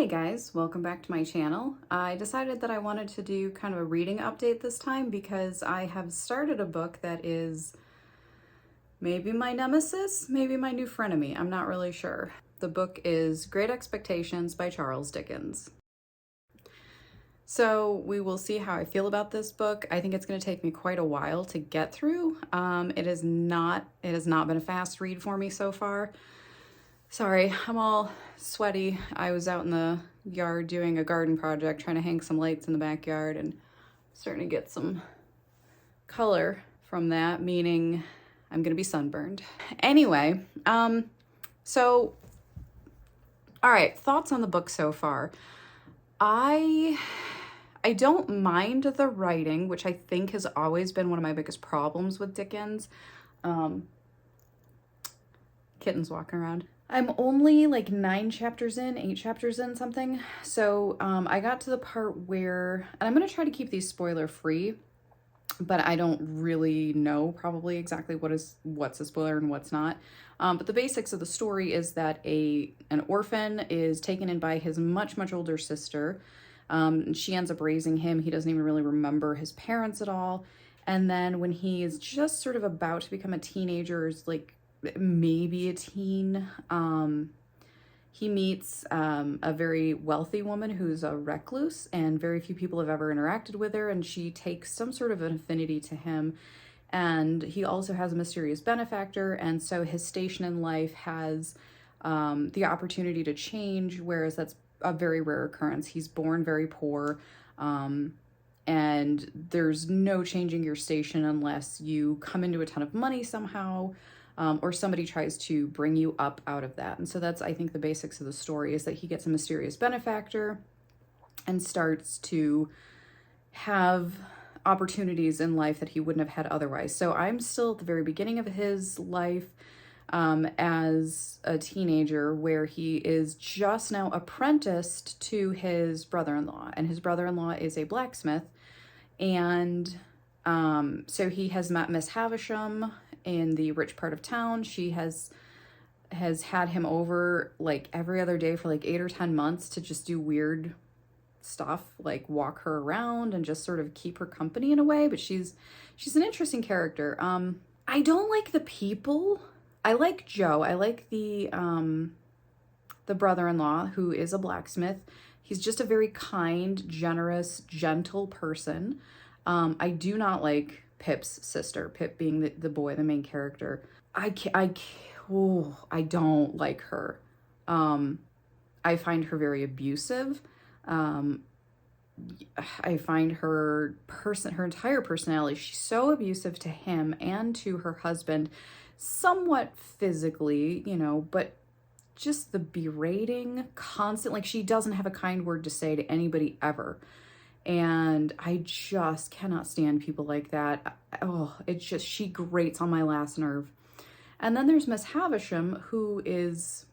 Hi guys, welcome back to my channel. I decided that I wanted to do kind of a reading update this time because I have started a book that is maybe my nemesis, maybe my new frenemy. I'm not really sure. The book is Great Expectations by Charles Dickens. So we will see how I feel about this book. I think it's going to take me quite a while to get through. It has not been a fast read for me so far. Sorry, I'm all sweaty. I was out in the yard doing a garden project, trying to hang some lights in the backyard, and starting to get some color from that, meaning I'm gonna be sunburned. Anyway, all right, thoughts on the book so far. I don't mind the writing, which I think has always been one of my biggest problems with Dickens. Kittens walking around. I'm only like 8 chapters in something. So I got to the part where, and I'm going to try to keep these spoiler free, but I don't really know probably exactly what's a spoiler and what's not. But the basics of the story is that an orphan is taken in by his much older sister. And she ends up raising him. He doesn't even really remember his parents at all. And then when he is just sort of about to become a teenager, is like maybe a teen, he meets a very wealthy woman who's a recluse, and very few people have ever interacted with her, and she takes some sort of an affinity to him. And he also has a mysterious benefactor, and so his station in life has the opportunity to change, whereas that's a very rare occurrence. He's born very poor, and there's no changing your station unless you come into a ton of money somehow, or somebody tries to bring you up out of that. And so that's, I think, the basics of the story, is that he gets a mysterious benefactor and starts to have opportunities in life that he wouldn't have had otherwise. So I'm still at the very beginning of his life as a teenager, where he is just now apprenticed to his brother-in-law, and his brother-in-law is a blacksmith. And so he has met Miss Havisham in the rich part of town. She has had him over like every other day for like 8 or 10 months to just do weird stuff, like walk her around and just sort of keep her company in a way. But she's an interesting character. I don't like the people. I like Joe. I like the brother-in-law, who is a blacksmith. He's just a very kind, generous, gentle person. I do not like Pip's sister, Pip being the boy, the main character. I don't like her. I find her very abusive. I find her entire personality, she's so abusive to him and to her husband, somewhat physically, but just the berating, constant, like she doesn't have a kind word to say to anybody ever. And I just cannot stand people like that. Oh, she grates on my last nerve. And then there's Miss Havisham, who is,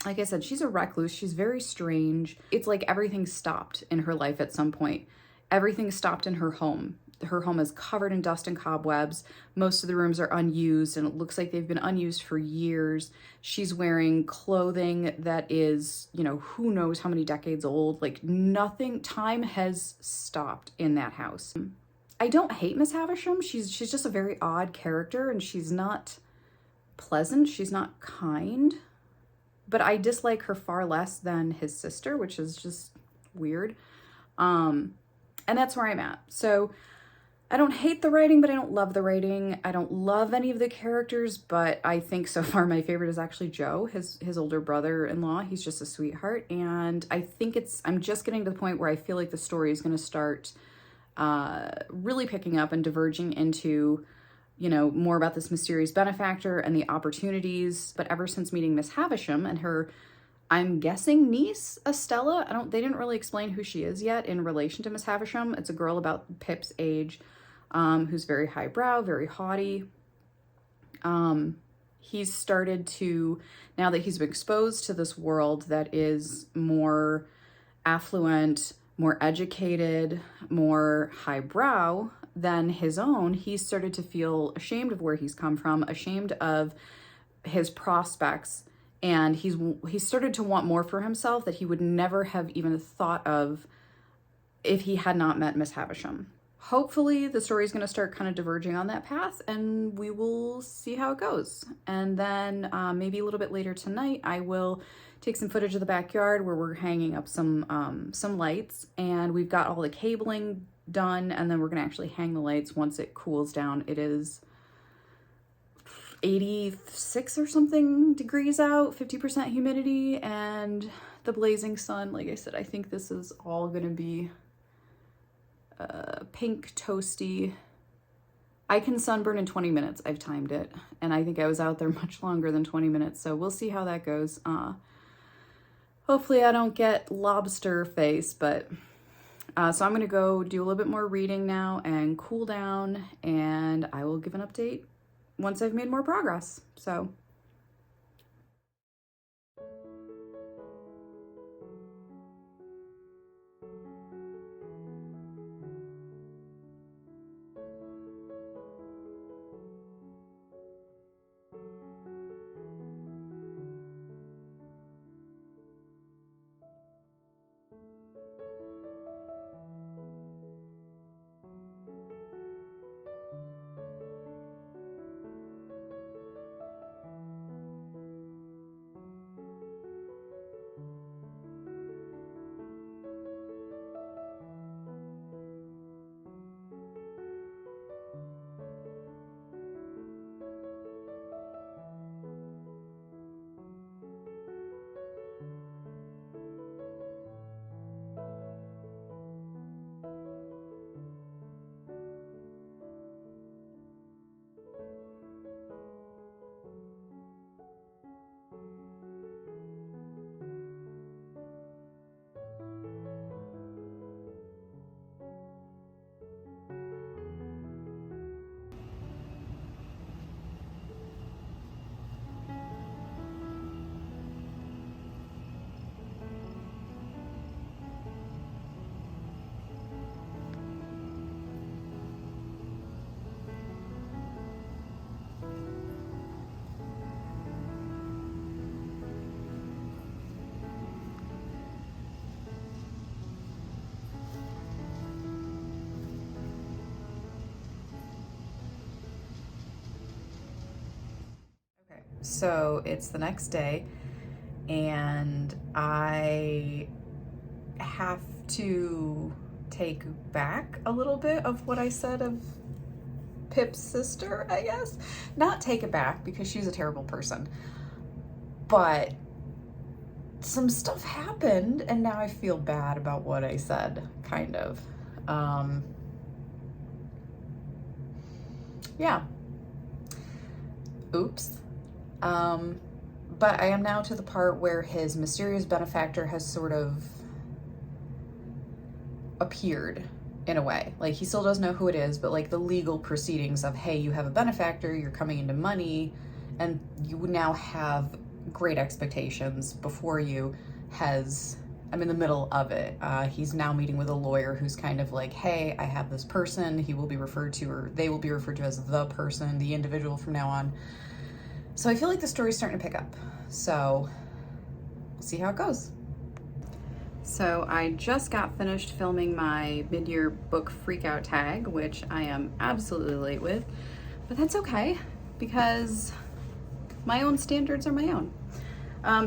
like I said, she's a recluse. She's very strange. It's like everything stopped in her life at some point. Everything stopped in her home. Her home is covered in dust and cobwebs. Most of the rooms are unused, and it looks like they've been unused for years. She's wearing clothing that is, who knows how many decades old. Like nothing, time has stopped in that house. I don't hate Miss Havisham. She's just a very odd character, and she's not pleasant. She's not kind. But I dislike her far less than his sister, which is just weird. And that's where I'm at. So I don't hate the writing, but I don't love the writing. I don't love any of the characters, but I think so far my favorite is actually Joe, his older brother-in-law. He's just a sweetheart. And I think I'm just getting to the point where I feel like the story is going to start really picking up and diverging into, more about this mysterious benefactor and the opportunities. But ever since meeting Miss Havisham and her, I'm guessing, niece, Estella, they didn't really explain who she is yet in relation to Miss Havisham. It's a girl about Pip's age, who's very highbrow, very haughty. He's started to, now that he's been exposed to this world that is more affluent, more educated, more highbrow than his own, he's started to feel ashamed of where he's come from, ashamed of his prospects and he started to want more for himself that he would never have even thought of if he had not met Miss Havisham. Hopefully the story is going to start kind of diverging on that path, and we will see how it goes. And then maybe a little bit later tonight, I will take some footage of the backyard where we're hanging up some lights, and we've got all the cabling done, and then we're going to actually hang the lights once it cools down. It is 86 or something degrees out, 50% humidity, and the blazing sun. Like I said, I think this is all going to be pink, toasty. I can sunburn in 20 minutes. I've timed it, and I think I was out there much longer than 20 minutes, so we'll see how that goes. Hopefully I don't get lobster face, but so I'm gonna go do a little bit more reading now and cool down, and I will give an update once I've made more progress. So so it's the next day, and I have to take back a little bit of what I said of Pip's sister, I guess. Not take it back because she's a terrible person, but some stuff happened and now I feel bad about what I said, kind of. Yeah. Oops. But I am now to the part where his mysterious benefactor has sort of appeared in a way. Like, he still doesn't know who it is, but like the legal proceedings of, hey, you have a benefactor, you're coming into money, and you now have great expectations before you I'm in the middle of it. He's now meeting with a lawyer who's kind of like, hey, I have this person. He will be referred to, or they will be referred to as the person, the individual from now on. So I feel like the story's starting to pick up. So we'll see how it goes. So I just got finished filming my mid-year book freakout tag, which I am absolutely late with, but that's okay because my own standards are my own.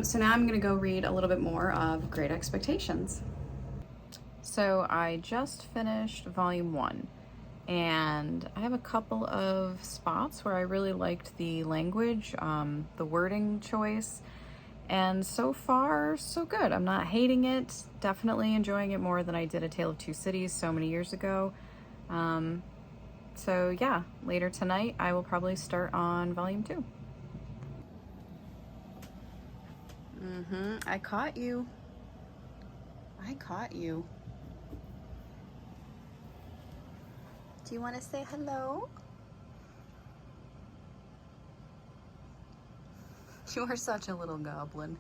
So now I'm gonna go read a little bit more of Great Expectations. So I just finished volume 1, and I have a couple of spots where I really liked the language, the wording choice, and so far so good. I'm not hating it, definitely enjoying it more than I did A Tale of Two Cities so many years ago. So yeah, later tonight I will probably start on volume 2. I caught you. I caught you. Do you want to say hello? You are such a little goblin.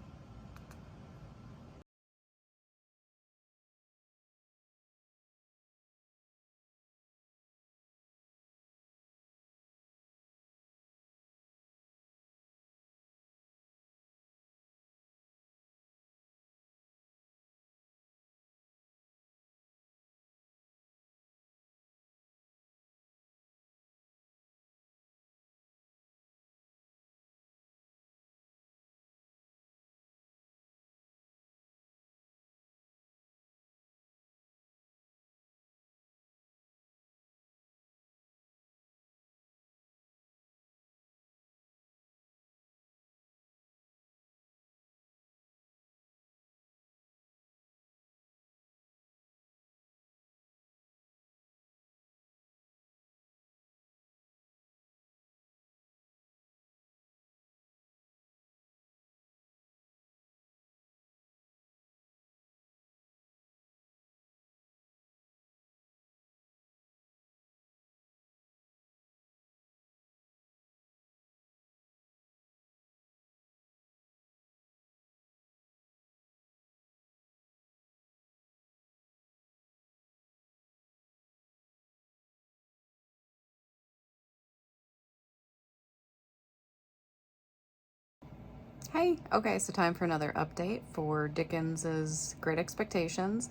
Hey, okay, so time for another update for Dickens's Great Expectations.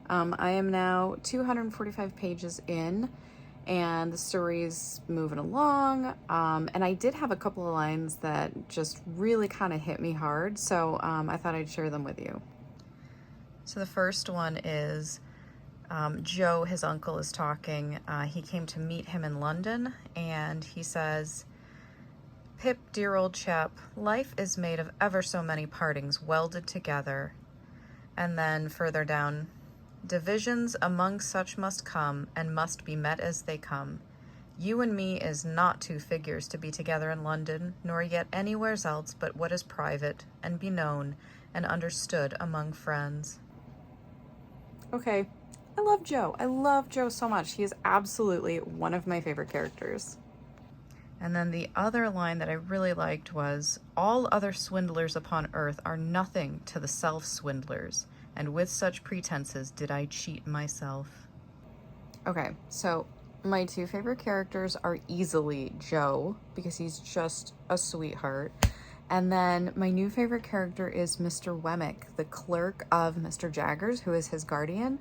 I am now 245 pages in, and the story's moving along. And I did have a couple of lines that just really kind of hit me hard, so I thought I'd share them with you. So the first one is Joe, his uncle, is talking. He came to meet him in London, and he says, "Pip, dear old chap, life is made of ever so many partings welded together." And then further down, "Divisions among such must come, and must be met as they come. You and me is not two figures to be together in London, nor yet anywheres else but what is private, and be known, and understood among friends." Okay, I love Joe. I love Joe so much. He is absolutely one of my favorite characters. And then the other line that I really liked was, "All other swindlers upon earth are nothing to the self-swindlers, and with such pretenses did I cheat myself." Okay, so my two favorite characters are easily Joe, because he's just a sweetheart. And then my new favorite character is Mr. Wemmick, the clerk of Mr. Jaggers, who is his guardian.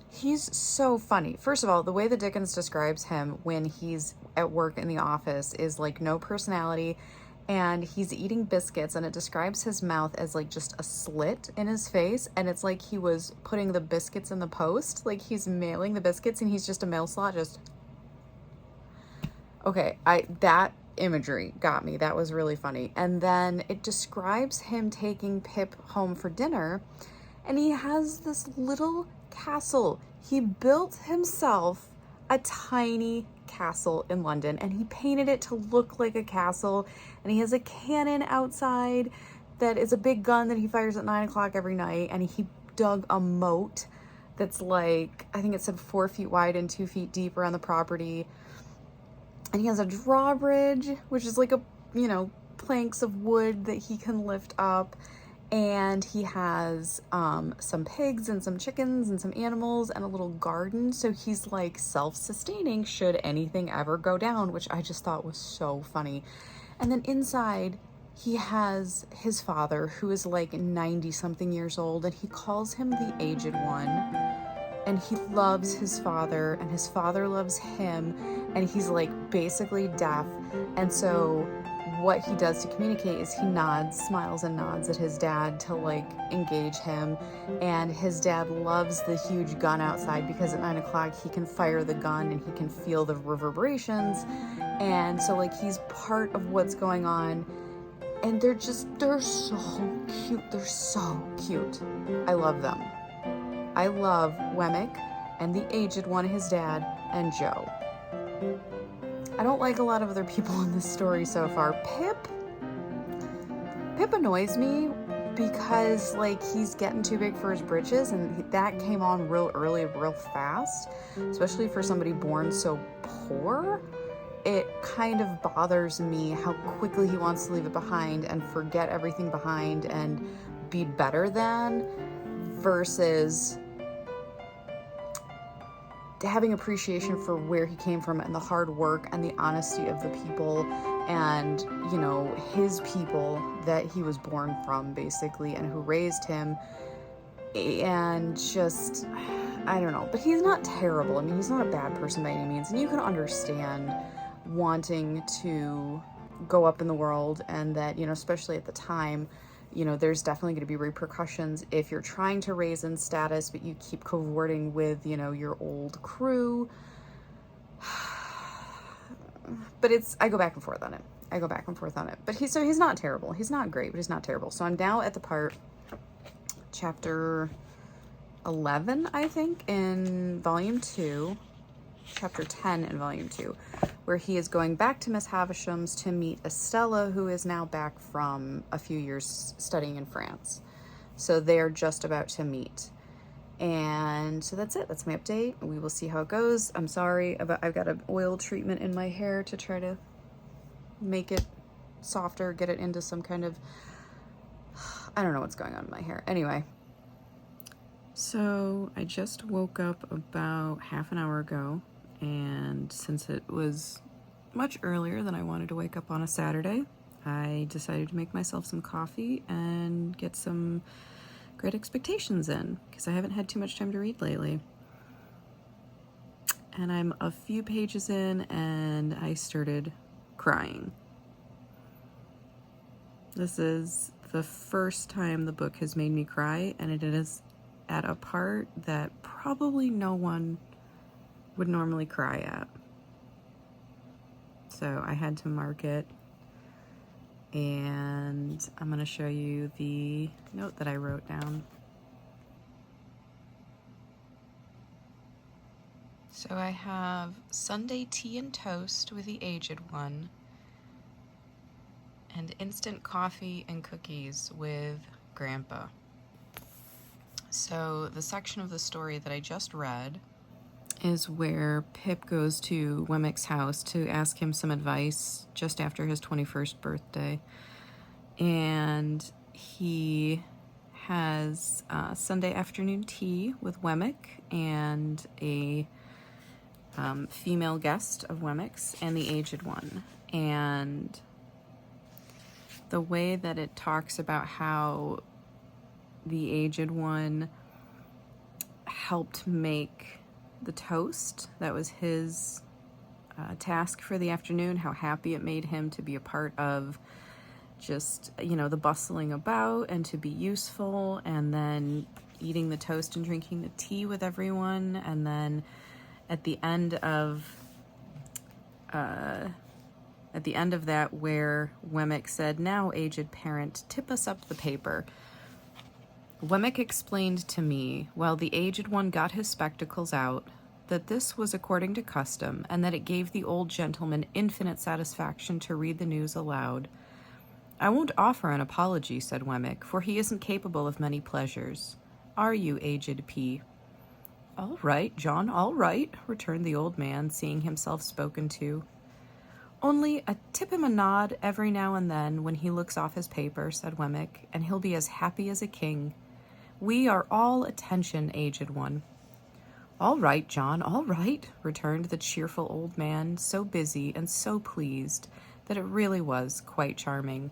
He's so funny. First of all, the way that Dickens describes him when he's at work in the office is like no personality, and he's eating biscuits, and it describes his mouth as like just a slit in his face, and it's like he was putting the biscuits in the post, like he's mailing the biscuits and he's just a mail slot, just... Okay, that imagery got me. That was really funny. And then it describes him taking Pip home for dinner, and he has this little castle. He built himself a tiny castle in London, and he painted it to look like a castle, and he has a cannon outside that is a big gun that he fires at 9 o'clock every night, and he dug a moat that's like, I think it said 4 feet wide and 2 feet deep around the property, and he has a drawbridge, which is like a, planks of wood that he can lift up. And he has some pigs and some chickens and some animals and a little garden. So he's like self-sustaining should anything ever go down, which I just thought was so funny. And then inside, he has his father, who is like 90-something years old, and he calls him the aged one. And he loves his father, and his father loves him, and he's like basically deaf. And so what he does to communicate is he smiles and nods at his dad to like engage him, and his dad loves the huge gun outside because at 9 o'clock he can fire the gun and he can feel the reverberations, and so like he's part of what's going on, and they're so cute. I love them. I love Wemmick and the aged one, his dad, and Joe. I don't like a lot of other people in this story so far. Pip annoys me because like he's getting too big for his britches, and that came on real early, real fast, especially for somebody born so poor. It kind of bothers me how quickly he wants to leave it behind and forget everything behind and be better than, versus having appreciation for where he came from and the hard work and the honesty of the people and, his people that he was born from, basically, and who raised him. And just, I don't know. But he's not terrible. I mean, he's not a bad person by any means. And you can understand wanting to go up in the world, and that, especially at the time, there's definitely going to be repercussions if you're trying to raise in status, but you keep cavorting with, your old crew. But I go back and forth on it. But he's not terrible. He's not great, but he's not terrible. So I'm now at the part, chapter 11, I think, in volume 2, chapter 10 in volume 2, where he is going back to Miss Havisham's to meet Estella, who is now back from a few years studying in France. So they're just about to meet. And so that's it. That's my update. We will see how it goes. I'm sorry about, I've got an oil treatment in my hair to try to make it softer, get it into some kind of, I don't know what's going on in my hair. Anyway. So I just woke up about half an hour ago, and since it was much earlier than I wanted to wake up on a Saturday, I decided to make myself some coffee and get some Great Expectations in, because I haven't had too much time to read lately. And I'm a few pages in and I started crying. This is the first time the book has made me cry, and it is at a part that probably no one would normally cry at. So I had to mark it, and I'm going to show you the note that I wrote down. So I have Sunday tea and toast with the aged one, and instant coffee and cookies with Grandpa. So the section of the story that I just read is where Pip goes to Wemmick's house to ask him some advice just after his 21st birthday. And he has Sunday afternoon tea with Wemmick and a female guest of Wemmick's and the aged one. And the way that it talks about how the aged one helped make the toast, that was his task for the afternoon, how happy it made him to be a part of just, the bustling about and to be useful, and then eating the toast and drinking the tea with everyone. And then at the end of that, where Wemmick said, "Now, aged parent, tip us up the paper." Wemmick explained to me, while the aged one got his spectacles out, that this was according to custom, and that it gave the old gentleman infinite satisfaction to read the news aloud. "I won't offer an apology," said Wemmick, "for he isn't capable of many pleasures. Are you, aged P?" "All right, John, all right," returned the old man, seeing himself spoken to. "Only tip him a nod every now and then when he looks off his paper," said Wemmick, "and he'll be as happy as a king. We are all attention, aged one." "All right, John, all right," returned the cheerful old man, so busy and so pleased that it really was quite charming.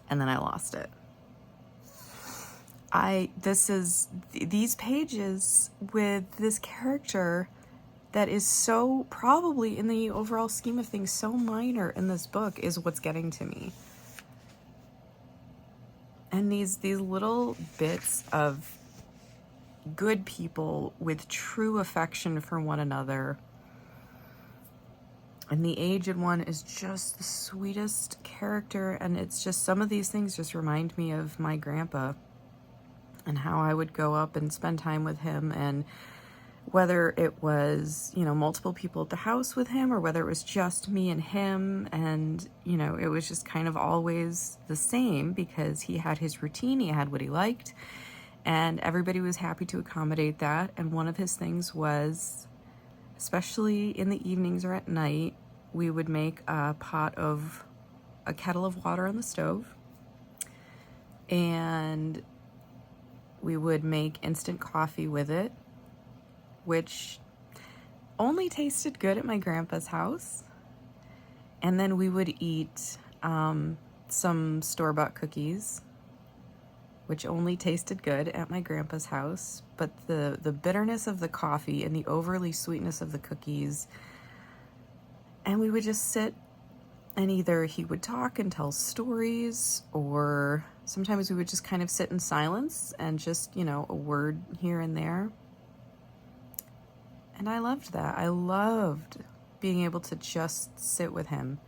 And then I lost it. These pages with this character that is so, probably in the overall scheme of things, so minor in this book, is what's getting to me. And these little bits of good people with true affection for one another. And the aged one is just the sweetest character, and it's just, some of these things just remind me of my grandpa and how I would go up and spend time with him, and whether it was, multiple people at the house with him, or whether it was just me and him, and, it was just kind of always the same, because he had his routine, he had what he liked, and everybody was happy to accommodate that. And one of his things was, especially in the evenings or at night, we would make a kettle of water on the stove, and we would make instant coffee with it, which only tasted good at my grandpa's house. And then we would eat some store-bought cookies, which only tasted good at my grandpa's house. But the bitterness of the coffee and the overly sweetness of the cookies, and we would just sit, and either he would talk and tell stories, or sometimes we would just kind of sit in silence and just, a word here and there. And I loved that. I loved being able to just sit with him.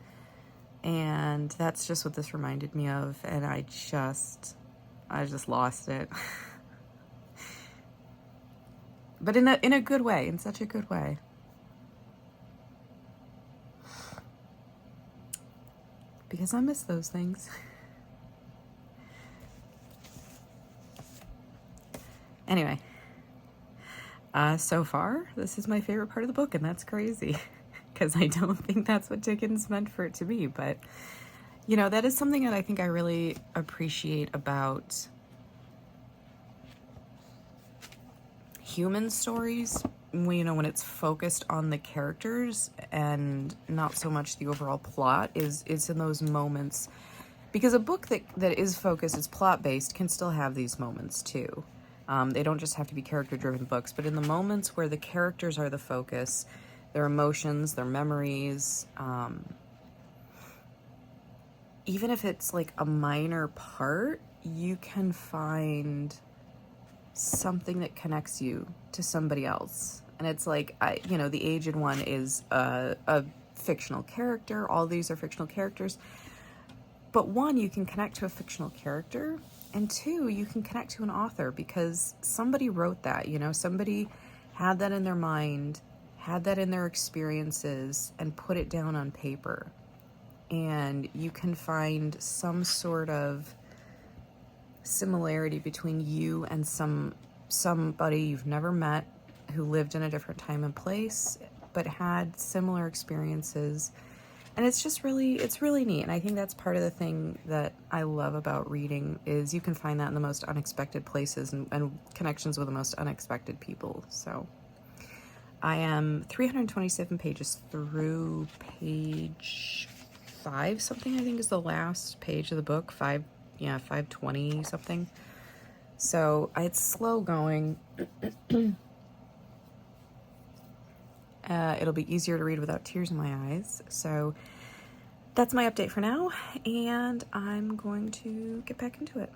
And that's just what this reminded me of. And I just lost it. But in a good way, in such a good way. Because I miss those things. Anyway. So far, this is my favorite part of the book, and that's crazy, because I don't think that's what Dickens meant for it to be. But, that is something that I think I really appreciate about human stories, when it's focused on the characters and not so much the overall plot, is in those moments, because a book that is focused, is plot based, can still have these moments too. They don't just have to be character driven books, but in the moments where the characters are the focus, their emotions, their memories, even if it's like a minor part, you can find something that connects you to somebody else. And it's like, the aged one is a fictional character. All these are fictional characters. But one, you can connect to a fictional character. And two, you can connect to an author because somebody wrote that, somebody had that in their mind, had that in their experiences, and put it down on paper. And you can find some sort of similarity between you and somebody you've never met who lived in a different time and place but had similar experiences. And it's really neat. And I think that's part of the thing that I love about reading, is you can find that in the most unexpected places and connections with the most unexpected people. So I am 327 pages through page 5 something, I think is the last page of the book. 520 something. So it's slow going. It'll be easier to read without tears in my eyes. So that's my update for now, and I'm going to get back into it.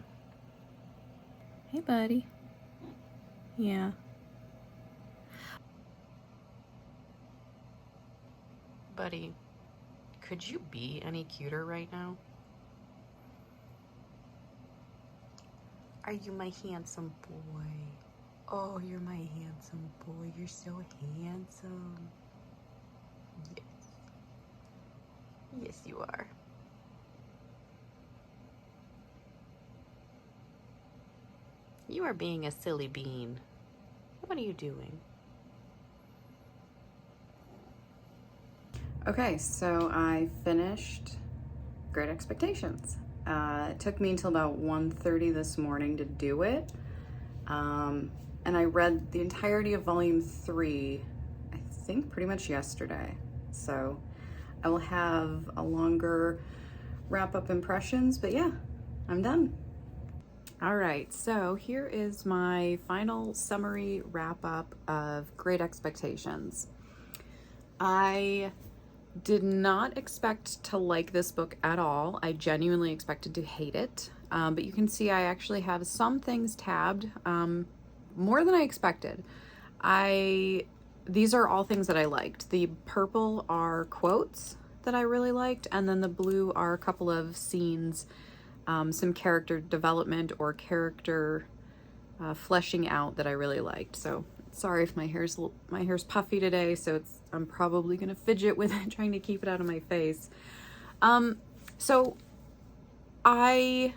Hey, buddy. Yeah. Buddy, could you be any cuter right now? Are you my handsome boy? Oh, you're my handsome boy. You're so handsome. Yes. Yes, you are. You are being a silly bean. What are you doing? Okay, so I finished Great Expectations. It took me until about 1:30 this morning to do it. And I read the entirety of volume 3, I think pretty much yesterday. So I will have a longer wrap-up impressions, but yeah, I'm done. All right, so here is my final summary wrap-up of Great Expectations. I did not expect to like this book at all. I genuinely expected to hate it, but you can see I actually have some things tabbed, more than I expected. These are all things that I liked. The purple are quotes that I really liked, and then the blue are a couple of scenes, some character development or character fleshing out that I really liked. So sorry if my hair's puffy today, so I'm probably gonna fidget with it, trying to keep it out of my face. So I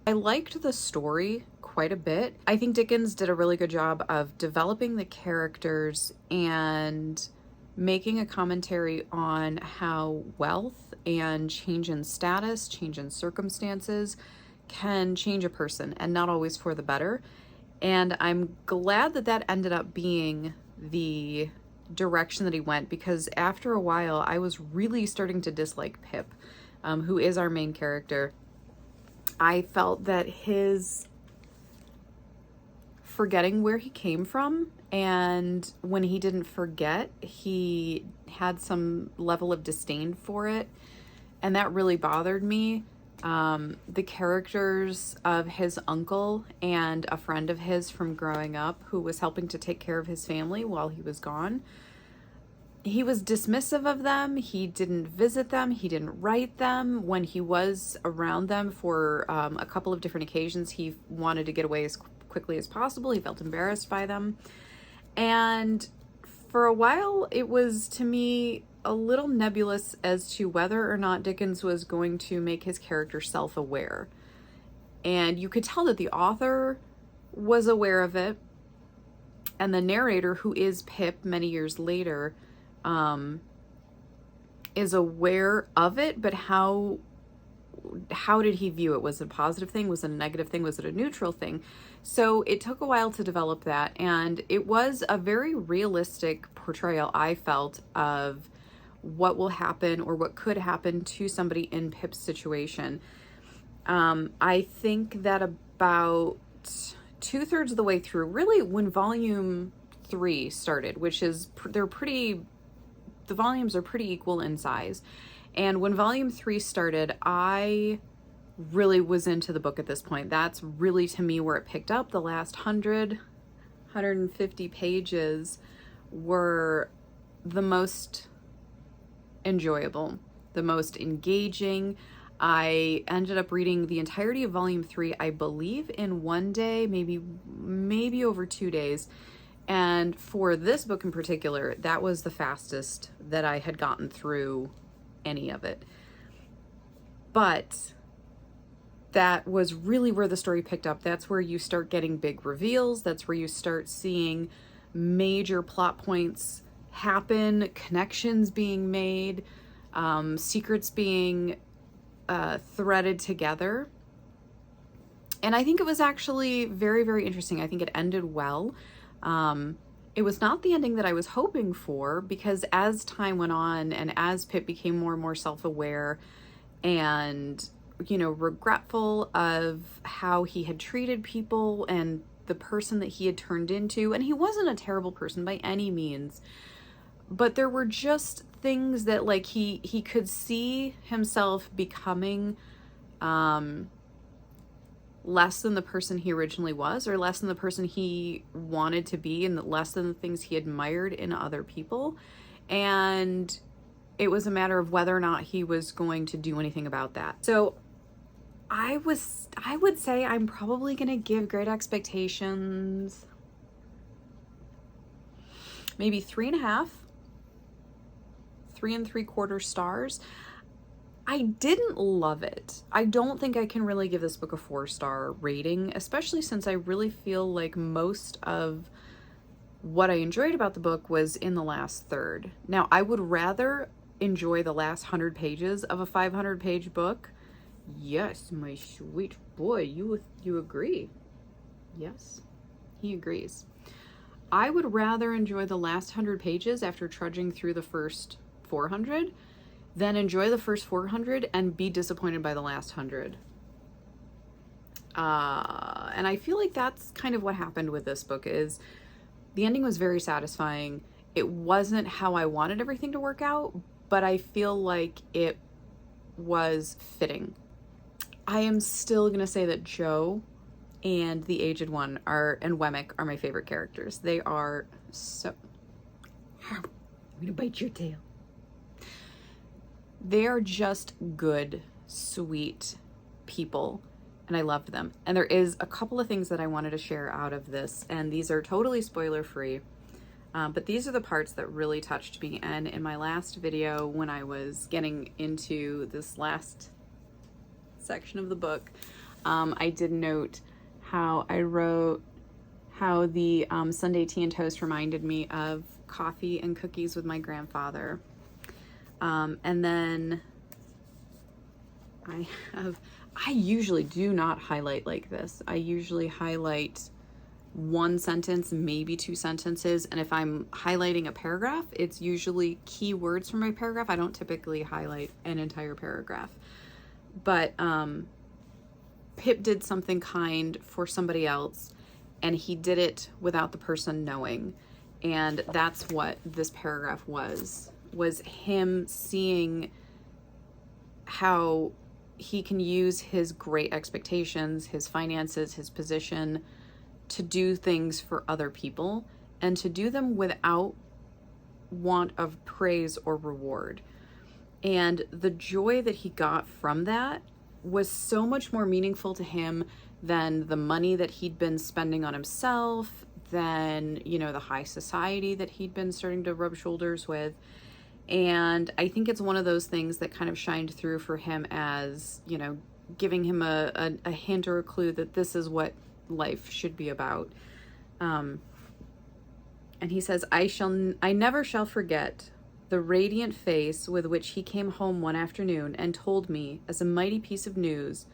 liked the story quite a bit. I think Dickens did a really good job of developing the characters and making a commentary on how wealth and change in status, change in circumstances can change a person, and not always for the better. And I'm glad that that ended up being the direction that he went, because after a while I was really starting to dislike Pip, who is our main character. I felt that his forgetting where he came from, and when he didn't forget, he had some level of disdain for it, and that really bothered me. The characters of his uncle and a friend of his from growing up who was helping to take care of his family while he was gone, he was dismissive of them. He didn't visit them. He didn't write them. When he was around them for a couple of different occasions, he wanted to get away as quickly as possible. He felt embarrassed by them. And for a while, it was, to me, a little nebulous as to whether or not Dickens was going to make his character self-aware. And you could tell that the author was aware of it, and the narrator, who is Pip many years later, is aware of it, but how how did he view it? Was it a positive thing? Was it a negative thing? Was it a neutral thing? So it took a while to develop that, and it was a very realistic portrayal, I felt, of what will happen or what could happen to somebody in Pip's situation. I think that about 2/3 of the way through, really when volume 3 started, which is, the volumes are pretty equal in size. And when volume 3 started, I really was into the book at this point. That's really, to me, where it picked up. The last 150 pages were the most enjoyable, the most engaging. I ended up reading the entirety of volume 3, I believe, in one day, maybe over 2 days. And for this book in particular, that was the fastest that I had gotten through any of it. But that was really where the story picked up. That's where you start getting big reveals. That's where you start seeing major plot points happen, connections being made, secrets being threaded together. And I think it was actually very, very interesting. I think it ended well. It was not the ending that I was hoping for, because as time went on and as Pip became more and more self-aware and, regretful of how he had treated people and the person that he had turned into, and he wasn't a terrible person by any means, but there were just things that, like, he could see himself becoming less than the person he originally was, or less than the person he wanted to be, and less than the things he admired in other people. And it was a matter of whether or not he was going to do anything about that. So I would say I'm probably going to give Great Expectations maybe 3.5, 3 3/4 stars. I didn't love it. I don't think I can really give this book a 4-star rating, especially since I really feel like most of what I enjoyed about the book was in the last third. Now, I would rather enjoy the last 100 pages of a 500-page book. Yes, my sweet boy, you agree. Yes, he agrees. I would rather enjoy the last 100 pages after trudging through the first 400 than enjoy the first 400 and be disappointed by the last 100. And I feel like that's kind of what happened with this book. Is the ending was very satisfying. It wasn't how I wanted everything to work out, but I feel like it was fitting. I am still gonna say that Joe and the Aged One and Wemmick are my favorite characters. They are so... I'm gonna bite your tail. They are just good, sweet people, and I loved them. And there is a couple of things that I wanted to share out of this, and these are totally spoiler-free, but these are the parts that really touched me. And in my last video, when I was getting into this last section of the book, I did note how I wrote how the Sunday tea and toast reminded me of coffee and cookies with my grandfather. And then I usually do not highlight like this. I usually highlight one sentence, maybe 2 sentences. And if I'm highlighting a paragraph, it's usually key words from my paragraph. I don't typically highlight an entire paragraph. But Pip did something kind for somebody else, and he did it without the person knowing. And that's what this paragraph was him seeing how he can use his great expectations, his finances, his position to do things for other people, and to do them without want of praise or reward. And the joy that he got from that was so much more meaningful to him than the money that he'd been spending on himself, than, the high society that he'd been starting to rub shoulders with. And I think it's one of those things that kind of shined through for him as, giving him a hint or a clue that this is what life should be about. And he says, I never shall forget the radiant face with which he came home one afternoon and told me as a mighty piece of news,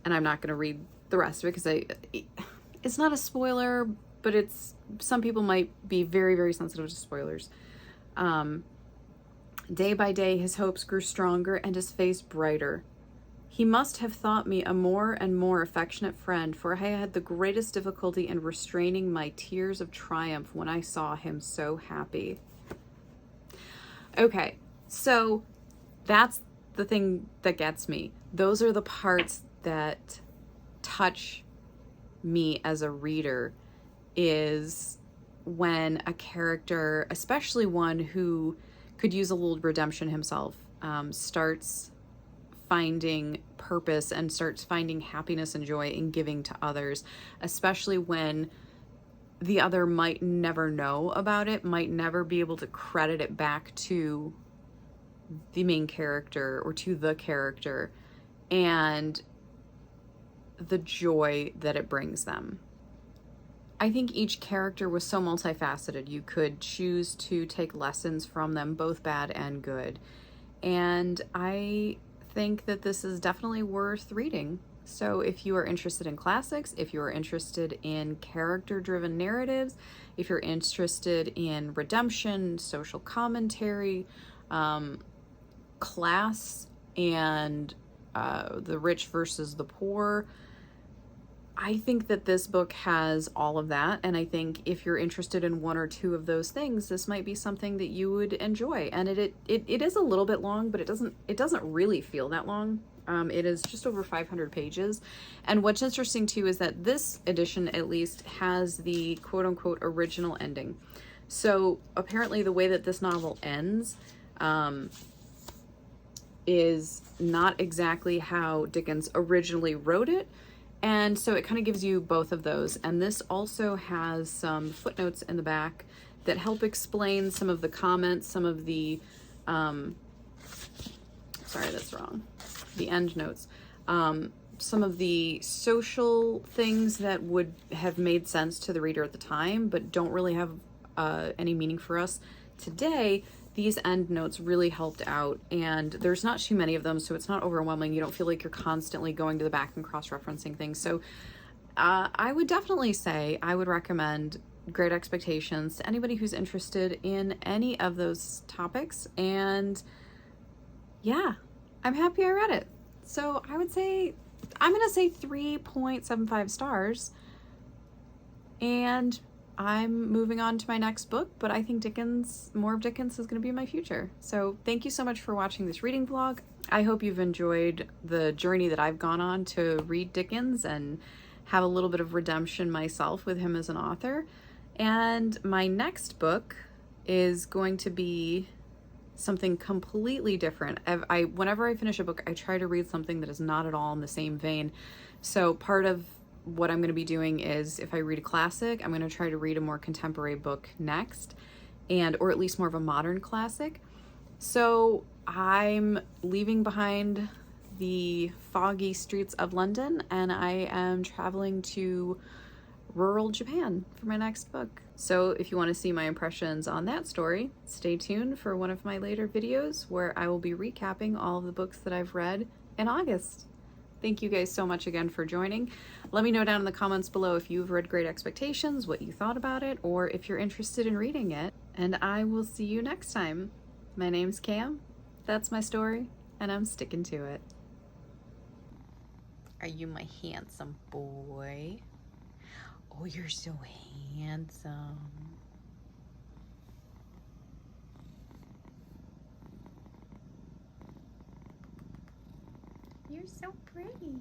and I'm not going to read the rest of it because it's not a spoiler, but some people might be very, very sensitive to spoilers. Day by day, his hopes grew stronger and his face brighter. He must have thought me a more and more affectionate friend, for I had the greatest difficulty in restraining my tears of triumph when I saw him so happy. Okay, so that's the thing that gets me. Those are the parts that touch me as a reader, is when a character, especially one who could use a little redemption himself, starts finding purpose and starts finding happiness and joy in giving to others, especially when the other might never know about it, might never be able to credit it back to the main character or to the character, and the joy that it brings them. I think each character was so multifaceted. You could choose to take lessons from them, both bad and good. And I think that this is definitely worth reading. So if you are interested in classics, if you are interested in character-driven narratives, if you're interested in redemption, social commentary, class, and the rich versus the poor, I think that this book has all of that, and I think if you're interested in one or two of those things, this might be something that you would enjoy. And it is a little bit long, but it doesn't really feel that long. It is just over 500 pages. And what's interesting too is that this edition at least has the quote-unquote original ending. So apparently the way that this novel ends is not exactly how Dickens originally wrote it. And so it kind of gives you both of those. And this also has some footnotes in the back that help explain some of the comments, some of the, sorry, that's wrong, the end notes, some of the social things that would have made sense to the reader at the time, but don't really have any meaning for us today. These end notes really helped out, and there's not too many of them, so it's not overwhelming. You don't feel like you're constantly going to the back and cross-referencing things. So I would definitely say I would recommend Great Expectations to anybody who's interested in any of those topics. And yeah, I'm happy I read it. So I would say, I'm going to say 3.75 stars. And I'm moving on to my next book, but I think more of Dickens is going to be my future. So thank you so much for watching this reading vlog. I hope you've enjoyed the journey that I've gone on to read Dickens and have a little bit of redemption myself with him as an author. And my next book is going to be something completely different. Whenever I finish a book, I try to read something that is not at all in the same vein. So part of what I'm going to be doing is, if I read a classic, I'm going to try to read a more contemporary book next, or at least more of a modern classic. So I'm leaving behind the foggy streets of London, and I am traveling to rural Japan for my next book. So if you want to see my impressions on that story, stay tuned for one of my later videos where I will be recapping all of the books that I've read in August. Thank you guys so much again for joining. Let me know down in the comments below if you've read Great Expectations, what you thought about it, or if you're interested in reading it. And I will see you next time. My name's Cam, that's my story, and I'm sticking to it. Are you my handsome boy? Oh, you're so handsome. You're so pretty.